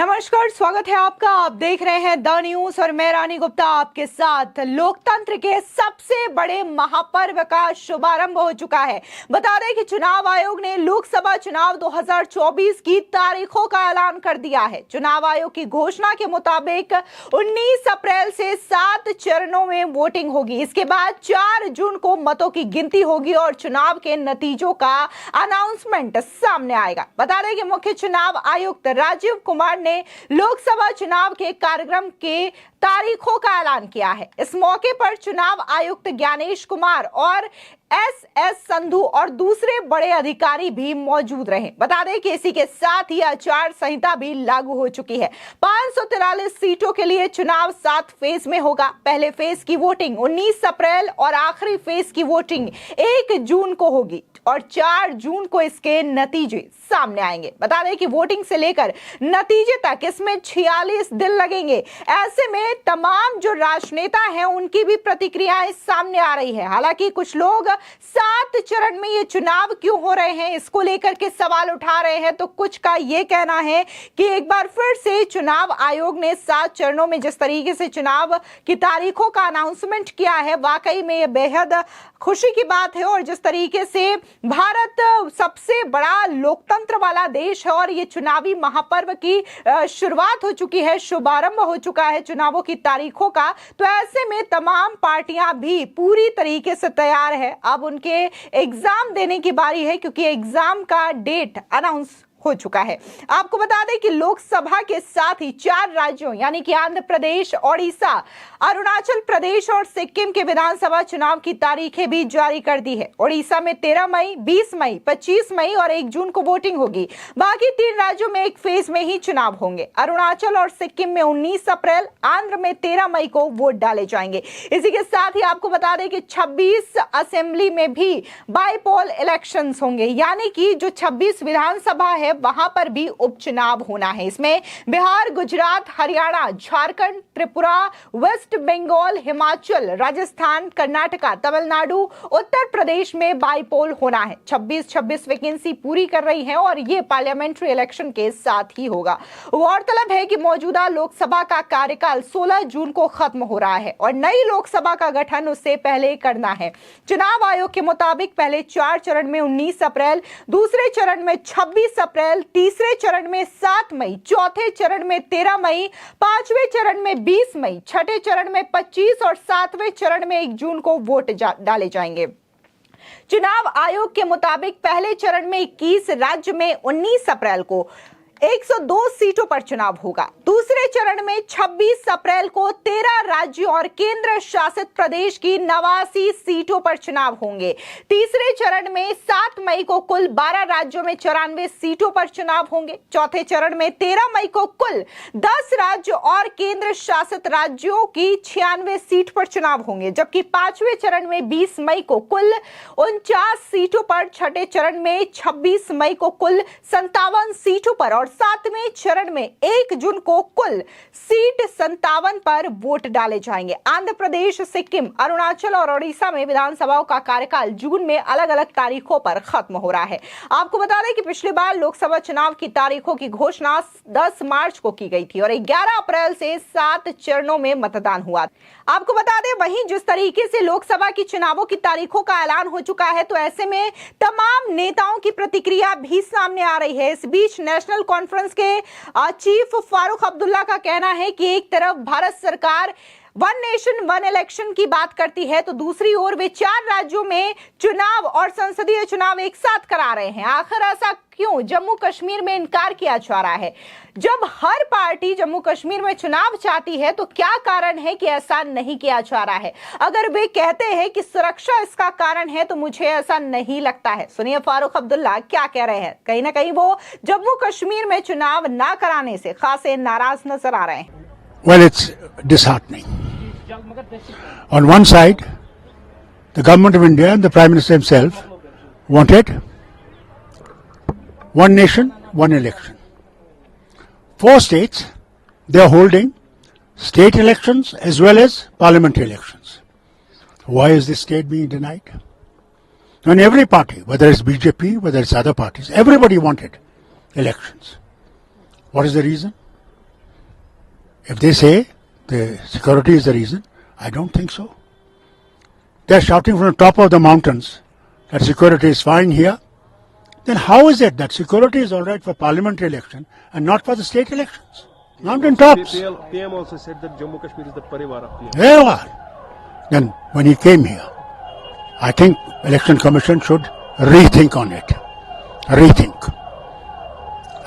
नमस्कार, स्वागत है आपका। आप देख रहे हैं द न्यूज और मैं रानी गुप्ता आपके साथ। लोकतंत्र के सबसे बड़े महापर्व का शुभारंभ हो चुका है। बता दें कि चुनाव आयोग ने लोकसभा चुनाव 2024 की तारीखों का ऐलान कर दिया है। चुनाव आयोग की घोषणा के मुताबिक 19 अप्रैल से 7 चरणों में वोटिंग होगी। इसके बाद 4 जून को मतों की गिनती होगी और चुनाव के नतीजों का अनाउंसमेंट सामने आएगा। बता दें कि मुख्य चुनाव आयुक्त राजीव कुमार ने लोकसभा चुनाव के कार्यक्रम के तारीखों का ऐलान किया है। इस मौके पर चुनाव आयुक्त ज्ञानेश कुमार और एस संधू और दूसरे बड़े अधिकारी भी मौजूद रहे। बता दें कि इसी के साथ ही आचार संहिता भी लागू हो चुकी है। 543 सीटों के लिए चुनाव 7 फेज में होगा। पहले फेज की वोटिंग 19 अप्रैल और आखिरी फेज की वोटिंग 1 जून को होगी और 4 जून को इसके नतीजे सामने आएंगे। बता दें कि वोटिंग से लेकर नतीजे तक इसमें 46 दिन लगेंगे। ऐसे में तमाम जो राजनेता हैं उनकी भी प्रतिक्रियाएं सामने आ रही है। हालांकि कुछ लोग 7 चरण में ये चुनाव क्यों हो रहे हैं इसको लेकर के सवाल उठा रहे हैं, तो कुछ का ये कहना है कि एक बार फिर से चुनाव आयोग ने 7 चरणों में जिस तरीके से चुनाव की तारीखों का अनाउंसमेंट किया है, वाकई में ये बेहद खुशी की बात है। और जिस तरीके से भारत सबसे बड़ा लोकतंत्र वाला देश है और ये चुनावी महापर्व की शुरुआत हो चुकी है, शुभारंभ हो चुका है चुनावों की तारीखों का, तो ऐसे में तमाम पार्टियां भी पूरी तरीके से तैयार है। अब उनके एग्जाम देने की बारी है क्योंकि एग्जाम का डेट अनाउंस हो चुका है। आपको बता दें कि लोकसभा के साथ ही 4 राज्यों यानी कि आंध्र प्रदेश, ओडिशा, अरुणाचल प्रदेश और सिक्किम के विधानसभा चुनाव की तारीखें भी जारी कर दी है। ओडिशा में 13 मई, 20 मई, 25 मई और 1 जून को वोटिंग होगी। बाकी 3 राज्यों में एक फेज में ही चुनाव होंगे। अरुणाचल और सिक्किम में 19 अप्रैल, आंध्र में 13 मई को वोट डाले जाएंगे। इसी के साथ ही आपको बता दें कि 26 असेंबली में भी बाईपोल इलेक्शन होंगे, यानी कि जो 26 विधानसभा है वहां पर भी उपचुनाव होना है। इसमें बिहार, गुजरात, हरियाणा, झारखंड, त्रिपुरा, वेस्ट बंगाल, हिमाचल, राजस्थान, कर्नाटका, तमिलनाडु, उत्तर प्रदेश में बाईपोल होना है। 26 वैकेंसी पूरी कर रही है और ये पार्लियामेंट्री इलेक्शन के साथ ही होगा। गौरतलब है कि मौजूदा लोकसभा का कार्यकाल 16 जून को खत्म हो रहा है और नई लोकसभा का गठन उससे पहले करना है। चुनाव आयोग के मुताबिक पहले 4 चरण में 19 अप्रैल, दूसरे चरण में 26 अप्रैल, तीसरे चरण में 7 मई, चौथे चरण में 13 मई, 5वें चरण में 20 मई, छठे चरण में 25 और 7वें चरण में 1 जून को वोट डाले जाएंगे। चुनाव आयोग के मुताबिक पहले चरण में 21 राज्य में 19 अप्रैल को 102 सीटों पर चुनाव होगा। दूसरे चरण में 26 अप्रैल को 13 राज्यों और केंद्र शासित प्रदेश की 89 सीटों पर चुनाव होंगे। तीसरे चरण में 7 मई को कुल 12 राज्यों में 94 सीटों पर चुनाव होंगे। चौथे चरण में 13 मई को कुल 10 राज्यों और केंद्र शासित राज्यों की 96 सीट पर चुनाव होंगे, जबकि 5वें चरण में 20 मई को कुल 49 सीटों पर, छठे चरण में 26 मई को कुल 57 सीटों पर और 7वें चरण में 1 जून को कुल सीट 57 पर वोट डाले जाएंगे। आंध्र प्रदेश, सिक्किम, अरुणाचल और ओडिशा में विधानसभाओं का कार्यकाल जून में अलग अलग तारीखों पर खत्म हो रहा है। आपको बता दें कि पिछली बार लोकसभा चुनाव की तारीखों की घोषणा 10 मार्च को की गई थी और 11 अप्रैल से 7 चरणों में मतदान हुआ। आपको बता दें वहीं जिस तरीके से लोकसभा की चुनावों की तारीखों का ऐलान हो चुका है, तो ऐसे में तमाम नेताओं की प्रतिक्रिया भी सामने आ रही है। इस बीच नेशनल कॉन्फ्रेंस के चीफ फारूक अब्दुल्ला का कहना है कि एक तरफ भारत सरकार 1 नेशन 1 इलेक्शन की बात करती है, तो दूसरी ओर वे 4 राज्यों में चुनाव और संसदीय चुनाव एक साथ करा रहे हैं। आखिर ऐसा क्यों जम्मू कश्मीर में इनकार किया जा रहा है? जब हर पार्टी जम्मू कश्मीर में चुनाव चाहती है तो क्या कारण है कि ऐसा नहीं किया जा रहा है? अगर वे कहते हैं कि सुरक्षा इसका कारण है तो मुझे ऐसा नहीं लगता है। सुनिए फारूक अब्दुल्ला क्या कह रहे हैं। कहीं ना कहीं वो जम्मू कश्मीर में चुनाव ना कराने से खासे नाराज नजर आ रहे हैं। Well, it's disheartening. On one side, the government of India and the Prime Minister himself wanted 1 nation, 1 election. 4 states, they are holding state elections as well as parliamentary elections. Why is this state being denied? And every party, whether it's BJP, whether it's other parties, everybody wanted elections. What is the reason? If they say the security is the reason, I don't think so. They're shouting from the top of the mountains that security is fine here. Then how is it that security is all right for parliamentary election and not for the state elections? Mountain tops. PM also said that Jammu Kashmir is the Parivar of PM. There you are. Then when he came here, I think Election Commission should rethink on it. Rethink.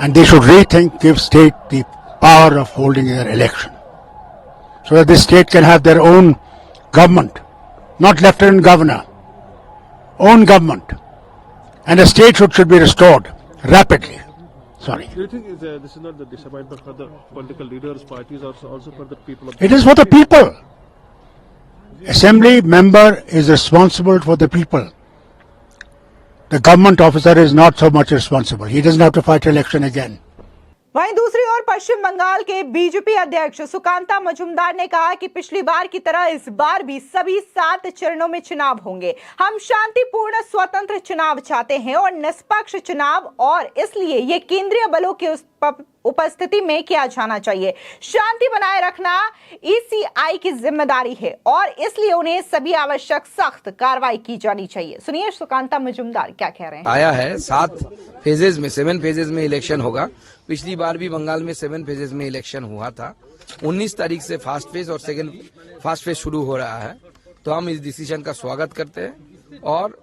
And they should rethink, give state the power of holding their election. So that the state can have their own government, not lieutenant governor, own government. And the state should be restored rapidly. Sorry. Do you think this is not the disappointment for the political leaders, parties, or also for the people of It is for the people. Assembly member is responsible for the people. The government officer is not so much responsible. He doesn't have to fight election again. वहीं दूसरी ओर पश्चिम बंगाल के BJP अध्यक्ष सुकांता मजूमदार ने कहा कि पिछली बार की तरह इस बार भी सभी 7 चरणों में चुनाव होंगे। हम शांतिपूर्ण स्वतंत्र चुनाव चाहते हैं और निष्पक्ष चुनाव, और इसलिए ये केंद्रीय बलों की उपस्थिति में किया जाना चाहिए। शांति बनाए रखना ईसीआई की जिम्मेदारी है और इसलिए उन्हें सभी आवश्यक सख्त कार्रवाई की जानी चाहिए। सुनिए सुकांता मजूमदार क्या कह रहे हैं। आया है 7 फेजेज में, 7 फेजेज में इलेक्शन होगा। पिछली बार भी बंगाल में 7 फेजेज में इलेक्शन हुआ था। 19 तारीख से फर्स्ट फेज और सेकंड फास्ट फेज शुरू हो रहा है। तो हम इस डिसीजन का स्वागत करते हैं और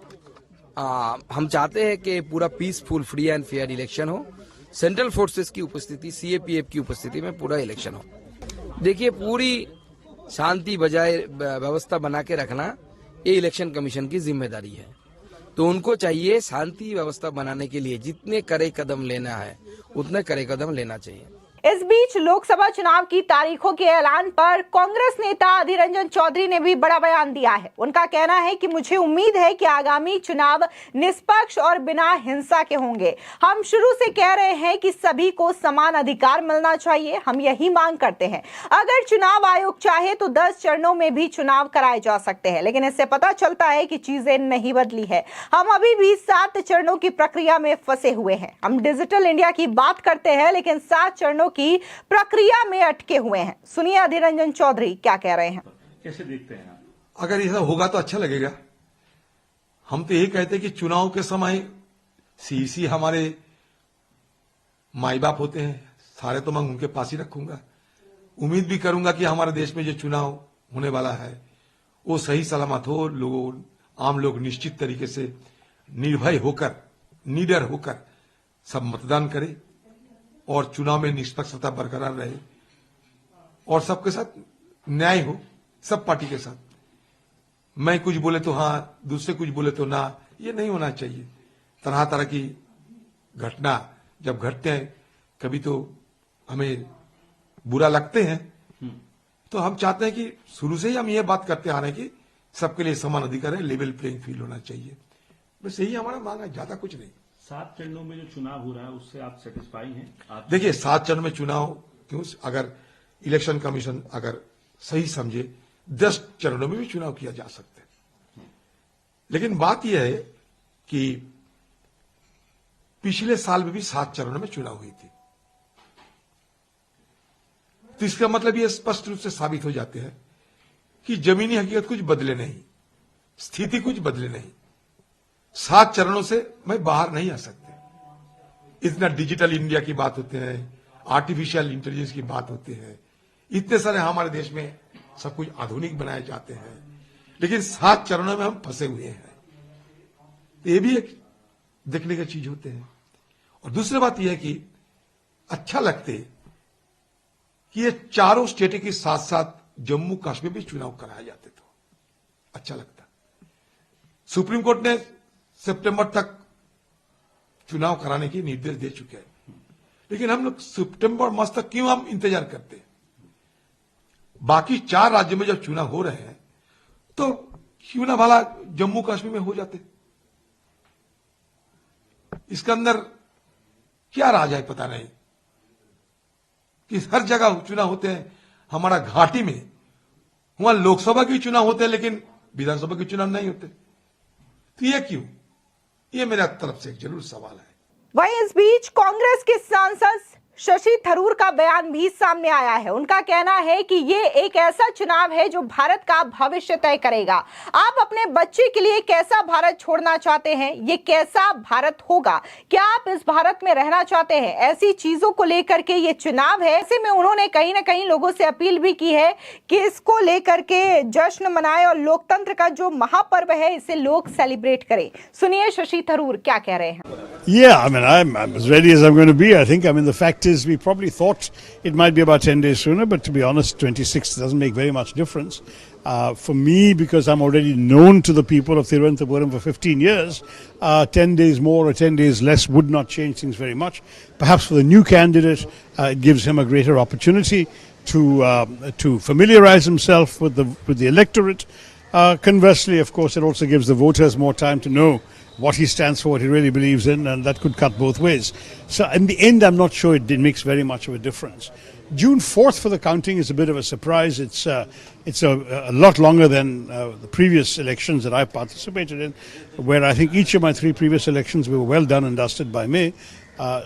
हम चाहते हैं कि पूरा peaceful, free and fair election हो। सेंट्रल फोर्सेस की उपस्थिति, सीएपीएफ की उपस्थिति में पूरा इलेक्शन हो। देखिए, पूरी शांति बजाय व्यवस्था बना के रखना ये इलेक्शन कमीशन की जिम्मेदारी है। तो उनको चाहिए शांति व्यवस्था बनाने के लिए जितने कड़े कदम लेना है उतने कड़े कदम लेना चाहिए। इस बीच लोकसभा चुनाव की तारीखों के ऐलान पर कांग्रेस नेता अधीर रंजन चौधरी ने भी बड़ा बयान दिया है। उनका कहना है कि मुझे उम्मीद है कि आगामी चुनाव निष्पक्ष और बिना हिंसा के होंगे। हम शुरू से कह रहे हैं कि सभी को समान अधिकार मिलना चाहिए। हम यही मांग करते हैं। अगर चुनाव आयोग चाहे तो 10 चरणों में भी चुनाव कराए जा सकते हैं, लेकिन इससे पता चलता है कि चीजें नहीं बदली है। हम अभी भी 7 चरणों की प्रक्रिया में फंसे हुए हैं। हम डिजिटल इंडिया की बात करते हैं, लेकिन 7 चरणों की प्रक्रिया में अटके हुए हैं। सुनिए अधीर रंजन चौधरी क्या कह रहे हैं। कैसे देखते हैं आप? अगर ऐसा होगा तो अच्छा लगेगा। हम तो यही कहते हैं कि चुनाव के समय सीसी हमारे माई बाप होते हैं, सारे तो मैं उनके पास ही रखूंगा। उम्मीद भी करूंगा कि हमारे देश में जो चुनाव होने वाला है वो सही सलामत हो, लोगों आम लोग निश्चित तरीके से निर्भय होकर, निडर होकर सब मतदान करें और चुनाव में निष्पक्षता बरकरार रहे और सबके साथ न्याय हो, सब पार्टी के साथ। मैं कुछ बोले तो हां, दूसरे कुछ बोले तो ना, ये नहीं होना चाहिए। तरह तरह की घटना जब घटते हैं कभी तो हमें बुरा लगते हैं, तो हम चाहते हैं कि शुरू से ही हम ये बात करते आ रहे हैं कि सबके लिए समान अधिकार है, लेवल प्लेइंग फील्ड होना चाहिए। बस यही हमारा मांग है, ज्यादा कुछ नहीं। 7 चरणों में जो चुनाव हो रहा है उससे आप सेटिस्फाई हैं? आप देखिए, 7 चरण में चुनाव क्यों, अगर इलेक्शन कमीशन अगर सही समझे 10 चरणों में भी चुनाव किया जा सकता है। लेकिन बात यह है कि पिछले साल में भी 7 चरणों में चुनाव हुई थी, तो इसका मतलब यह स्पष्ट रूप से साबित हो जाते हैं कि जमीनी हकीकत कुछ बदले नहीं, स्थिति कुछ बदले नहीं। 7 चरणों से मैं बाहर नहीं आ सकते। इतना डिजिटल इंडिया की बात होते हैं, आर्टिफिशियल इंटेलिजेंस की बात होती है, इतने सारे हमारे देश में सब कुछ आधुनिक बनाए जाते हैं, लेकिन 7 चरणों में हम फंसे हुए हैं। ये भी एक देखने की चीज होते हैं। और दूसरी बात यह है कि अच्छा लगते कि ये चारों स्टेट के साथ साथ जम्मू कश्मीर भी चुनाव कराए जाते तो अच्छा लगता। सुप्रीम कोर्ट ने सितंबर तक चुनाव कराने के निर्देश दे चुके हैं, लेकिन हम लोग सितंबर मास तक क्यों हम इंतजार करते हैं? बाकी 4 राज्यों में जब चुनाव हो रहे हैं तो क्यों ना भला जम्मू कश्मीर में हो जाते? इसके अंदर क्या राज है पता नहीं कि हर जगह चुनाव होते हैं। हमारा घाटी में वहां लोकसभा के चुनाव होते हैं लेकिन विधानसभा के चुनाव नहीं होते, तो ये क्यों? ये मेरा तरफ से एक जरूर सवाल है। वहीं इस बीच कांग्रेस के सांसद शशि थरूर का बयान भी सामने आया है। उनका कहना है कि ये एक ऐसा चुनाव है जो भारत का भविष्य तय करेगा। आप अपने बच्चे के लिए कैसा भारत छोड़ना चाहते हैं, ये कैसा भारत होगा, क्या आप इस भारत में रहना चाहते हैं, ऐसी चीजों को लेकर के ये चुनाव है। ऐसे में उन्होंने कहीं ना कहीं लोगों से अपील भी की है कि इसको लेकर के जश्न मनाएं और लोकतंत्र का जो महापर्व है इसे लोग सेलिब्रेट करें। सुनिए शशि थरूर क्या कह रहे हैं। Yeah, I mean, I'm as ready as I'm going to be, I think. I mean, the fact is, we probably thought it might be about 10 days sooner, but to be honest, 26th doesn't make very much difference. For me, because I'm already known to the people of Thiruvananthapuram for 15 years, 10 days more or 10 days less would not change things very much. Perhaps for the new candidate, it gives him a greater opportunity to familiarize himself with the electorate. Conversely, of course, it also gives the voters more time to know what he stands for, what he really believes in, and that could cut both ways. So in the end, I'm not sure it makes very much of a difference. June 4th for the counting is a bit of a surprise. It's a lot longer than the previous elections that I participated in, where I think each of my 3 previous elections were well done and dusted by May.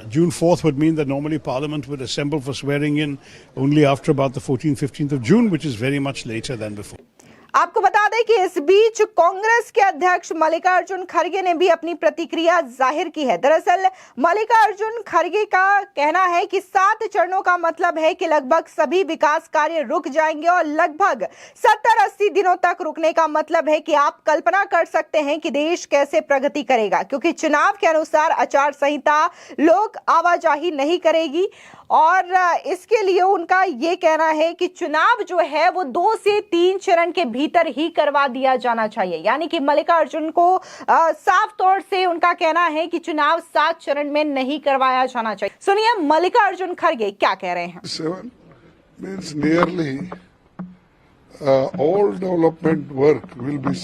June 4th would mean that normally Parliament would assemble for swearing in only after about the 14th, 15th of June, which is very much later than before. आपको बता दें कि इस बीच कांग्रेस के अध्यक्ष मल्लिकार्जुन खड़गे ने भी अपनी प्रतिक्रिया जाहिर की है। दरअसल मल्लिकार्जुन खड़गे का कहना है कि 7 चरणों का मतलब है कि लगभग सभी विकास कार्य रुक जाएंगे और लगभग 70-80 दिनों तक रुकने का मतलब है कि आप कल्पना कर सकते हैं कि देश कैसे प्रगति करेगा, क्योंकि चुनाव के अनुसार आचार संहिता लोक आवाजाही नहीं करेगी और इसके लिए उनका ये कहना है कि चुनाव जो है वो 2 से 3 चरण के भीतर ही करवा दिया जाना चाहिए। यानी कि मल्लिकार्जुन को साफ तौर से उनका कहना है कि चुनाव 7 चरण में नहीं करवाया जाना चाहिए। सुनिए मल्लिकार्जुन खड़गे क्या कह रहे हैं। 7 means nearly all development work will be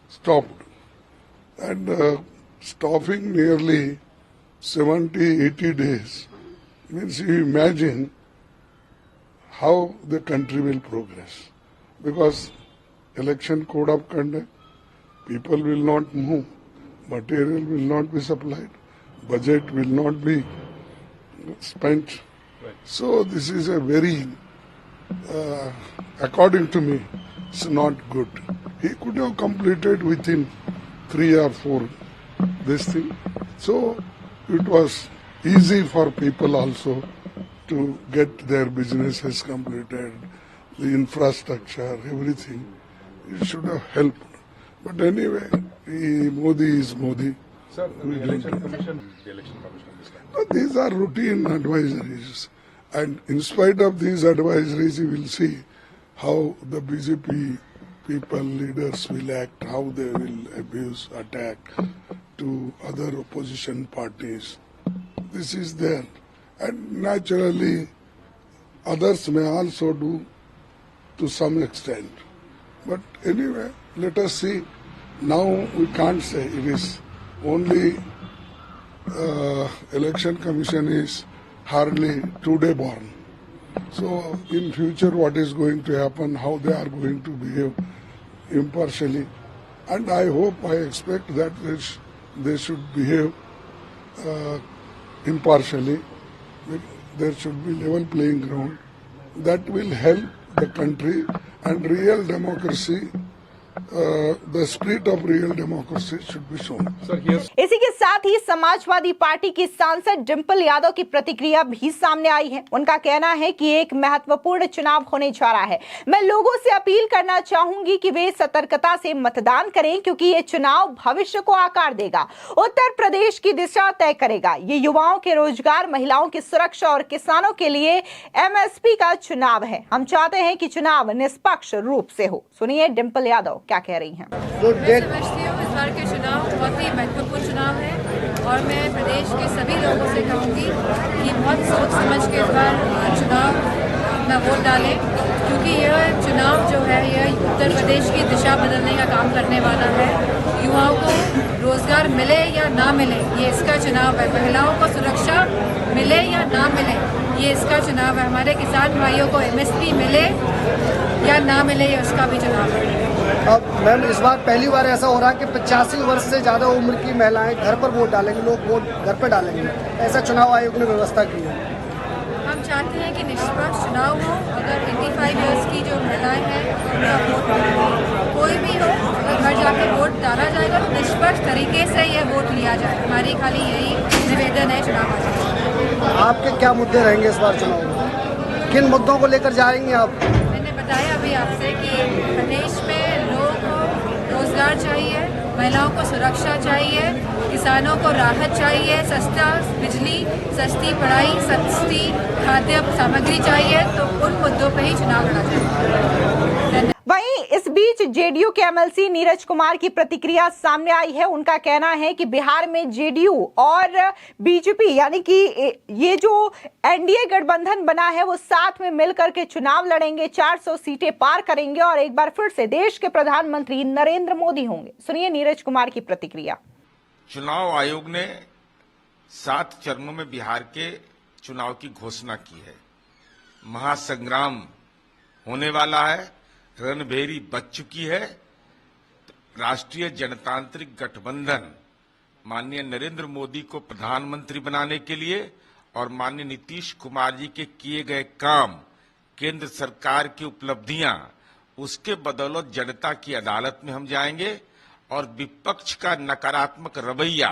stopped, and stopping nearly 70-80 days means you imagine how the country will progress, because election code of conduct, people will not move, material will not be supplied, budget will not be spent. So this is a very, according to me, it's not good. He could have completed within 3 or 4 this thing. So it was easy for people also to get their businesses completed, the infrastructure, everything. It should have helped. But anyway, Modi is Modi. Sir, the election commission. But these are routine advisories. And in spite of these advisories, you will see how the BJP people, leaders will act, how they will abuse, attack to other opposition parties. This is there. And naturally, others may also do to some extent. But anyway, let us see. Now we can't say it is only election commission is hardly today born. So in future what is going to happen, how they are going to behave impartially, and I hope, I expect that they should behave impartially. There should be level playing ground. That will help the country and real democracy. The spirit of real democracy should be shown. इसी के साथ ही Samajwadi party की सांसद डिंपल यादव की प्रतिक्रिया भी सामने आई है। उनका कहना है कि एक महत्वपूर्ण चुनाव होने जा रहा है। मैं लोगों से अपील करना चाहूंगी कि वे सतर्कता से मतदान करें, क्योंकि ये चुनाव भविष्य को आकार देगा, उत्तर प्रदेश की दिशा तय करेगा। ये युवाओं के रोजगार, महिलाओं की सुरक्षा और किसानों के लिए MSP का चुनाव है। हम चाहते हैं कि चुनाव निष्पक्ष रूप से हो। सुनिए डिंपल यादव क्या कह रही हैं। मैं समझती हूँ इस बार के चुनाव बहुत ही महत्वपूर्ण चुनाव है और मैं प्रदेश के सभी लोगों से कहूँगी कि बहुत सोच समझ के इस बार चुनाव अपना वोट डालें, क्योंकि यह चुनाव जो है यह उत्तर प्रदेश की दिशा बदलने का काम करने वाला है। युवाओं को रोजगार मिले या ना मिले, ये इसका चुनाव है। महिलाओं को सुरक्षा मिले या ना मिले, ये इसका चुनाव है। हमारे किसान भाइयों को MSP मिले या ना मिले, ये उसका भी चुनाव है। अब मैम इस बार पहली बार ऐसा हो रहा है कि 85 वर्ष से ज़्यादा उम्र की महिलाएं घर पर वोट डालेंगे, लोग वोट घर पर डालेंगे, ऐसा चुनाव आयोग ने व्यवस्था की है। हम चाहते हैं कि निष्पक्ष चुनाव हो। अगर 85 इयर्स की जो महिलाएं हैं उनका वोट कोई भी हो, अगर घर जाकर वोट डाला जाएगा तो निष्पक्ष तरीके से यह वोट लिया जाए। हमारी खाली यही निवेदन है चुनाव आयोग। आपके क्या मुद्दे रहेंगे इस बार चुनाव में, किन मुद्दों को लेकर जाएंगे आप? मैंने बताया अभी आपसे कि प्रदेश में लोगों को रोजगार चाहिए, महिलाओं को सुरक्षा चाहिए, किसानों को राहत चाहिए, सस्ता बिजली, सस्ती पढ़ाई, सस्ती खाद्य सामग्री चाहिए, तो उन मुद्दों पर ही चुनाव लड़ा जाएगा। वहीं इस बीच जेडीयू के एमएलसी नीरज कुमार की प्रतिक्रिया सामने आई है। उनका कहना है कि बिहार में जेडीयू और बीजेपी यानी कि ये जो एनडीए गठबंधन बना है वो साथ में मिलकर के चुनाव लड़ेंगे, 400 सीटें पार करेंगे और एक बार फिर से देश के प्रधानमंत्री नरेंद्र मोदी होंगे। सुनिए नीरज कुमार की प्रतिक्रिया। चुनाव आयोग ने 7 चरणों में बिहार के चुनाव की घोषणा की है। महासंग्राम होने वाला है, रणभेरी बच चुकी है। राष्ट्रीय जनतांत्रिक गठबंधन माननीय नरेंद्र मोदी को प्रधानमंत्री बनाने के लिए और माननीय नीतीश कुमार जी के किए गए काम, केंद्र सरकार की उपलब्धियां, उसके बदौलत जनता की अदालत में हम जाएंगे और विपक्ष का नकारात्मक रवैया,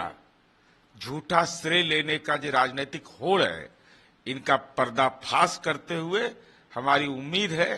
झूठा श्रेय लेने का जो राजनीतिक होड़ है, इनका पर्दाफाश करते हुए हमारी उम्मीद है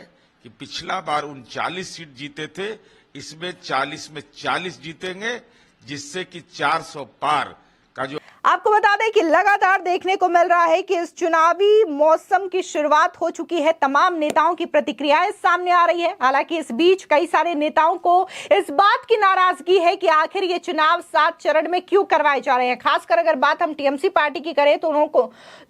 कि पिछला बार 39 सीट जीते थे, इसमें 40 में 40 जीतेंगे, जिससे कि 400 पार का जो आपको बता दें कि लगातार देखने को मिल रहा है कि इस चुनावी मौसम की शुरुआत हो चुकी है। तमाम नेताओं की प्रतिक्रियाएं सामने आ रही है। हालांकि इस बीच कई सारे नेताओं को इस बात की नाराजगी है कि आखिर ये चुनाव 7 चरण में क्यों करवाए जा रहे हैं। खासकर अगर बात हम टीएमसी पार्टी की करें तो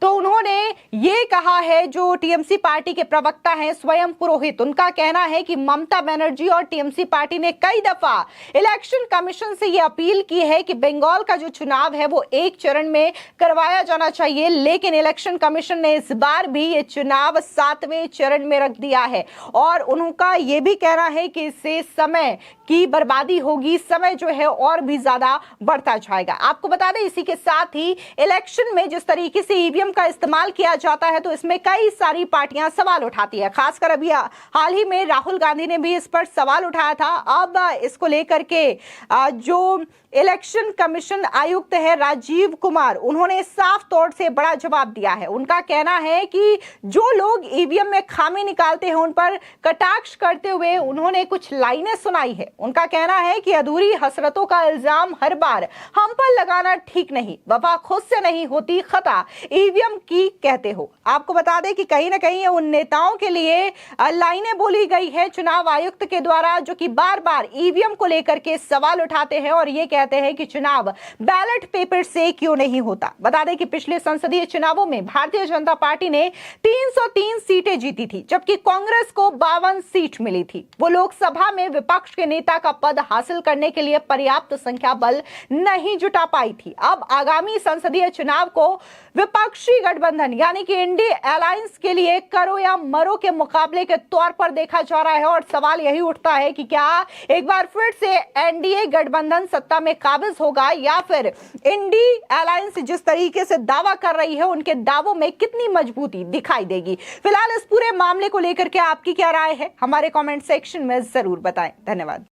उन्होंने ये कहा है, जो टीएमसी पार्टी के प्रवक्ता हैं स्वयं पुरोहित, उनका कहना है कि ममता बनर्जी और टीएमसी पार्टी ने कई दफा इलेक्शन कमीशन से यह अपील की है कि बंगाल का जो चुनाव है वो एक चरण में करवाया जाना चाहिए, लेकिन इलेक्शन कमीशन ने इस बार भी ये चुनाव 7वें चरण में रख दिया है और उनका यह भी कहना है कि इससे समय की बर्बादी होगी, समय जो है और भी ज्यादा बढ़ता जाएगा। आपको बता दें इसी के साथ ही इलेक्शन में जिस तरीके से ईवीएम का इस्तेमाल किया जाता है तो इसमें कई सारी पार्टियां सवाल उठाती है। खासकर अभी हाल ही में राहुल गांधी ने भी इस पर सवाल उठाया था। अब इसको लेकर के जो इलेक्शन कमीशन आयुक्त है राजीव कुमार, उन्होंने साफ तौर से बड़ा जवाब दिया है। उनका कहना है कि जो लोग ईवीएम में खामी निकालते हैं उन पर कटाक्ष करते हुए उन्होंने कुछ लाइनें सुनाई है। उनका कहना है कि अधूरी हसरतों का इल्जाम हर बार हम पर लगाना ठीक नहीं, वफा खुद से नहीं होती, खता ईवीएम की कहते हो। आपको बता दें कि कहीं ना कहीं उन नेताओं के लिए लाइनें बोली गई है चुनाव आयुक्त के द्वारा, जो कि बार बार ईवीएम को लेकर के सवाल उठाते हैं और ये कहते हैं कि चुनाव बैलेट पेपर से क्यों नहीं होता। बता दें कि पिछले संसदीय चुनावों में भारतीय जनता पार्टी ने 303 सीटें जीती थी, जबकि कांग्रेस को 52 सीट मिली थी। वो लोकसभा में विपक्ष के नेता का पद हासिल करने के लिए पर्याप्त संख्या बल नहीं जुटा पाई थी। अब आगामी संसदीय चुनाव को विपक्षी गठबंधन यानी कि इंडी अलायंस के लिए करो या मरो के मुकाबले के तौर पर देखा जा रहा है और सवाल यही उठता है कि क्या एक बार फिर से एनडीए गठबंधन सत्ता में काबिज होगा या फिर इंडी अलायंस जिस तरीके से दावा कर रही है उनके दावों में कितनी मजबूती दिखाई देगी। फिलहाल इस पूरे मामले को लेकर के आपकी क्या राय है, हमारे कमेंट सेक्शन में जरूर बताएं। धन्यवाद।